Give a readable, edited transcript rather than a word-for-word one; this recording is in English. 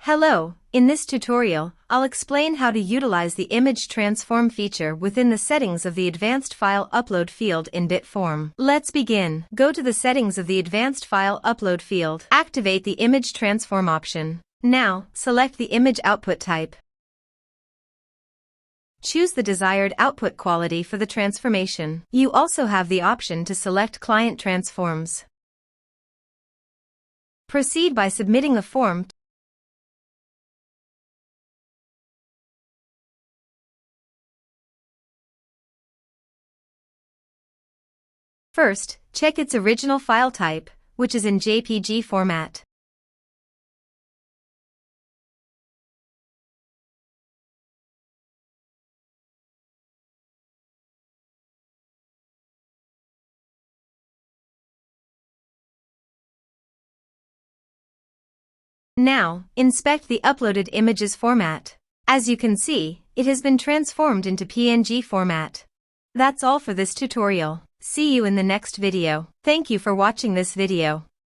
Hello, in this tutorial, I'll explain how to utilize the image transform feature within the settings of the advanced file upload field in Bitform. Let's begin. Go to the settings of the advanced file upload field. Activate the image transform option. Now, select the image output type. Choose the desired output quality for the transformation. You also have the option to select client transforms. Proceed by submitting a form. First, check its original file type, which is in JPG format. Now, inspect the uploaded image's format. As you can see, it has been transformed into PNG format. That's all for this tutorial. See you in the next video. Thank you for watching this video.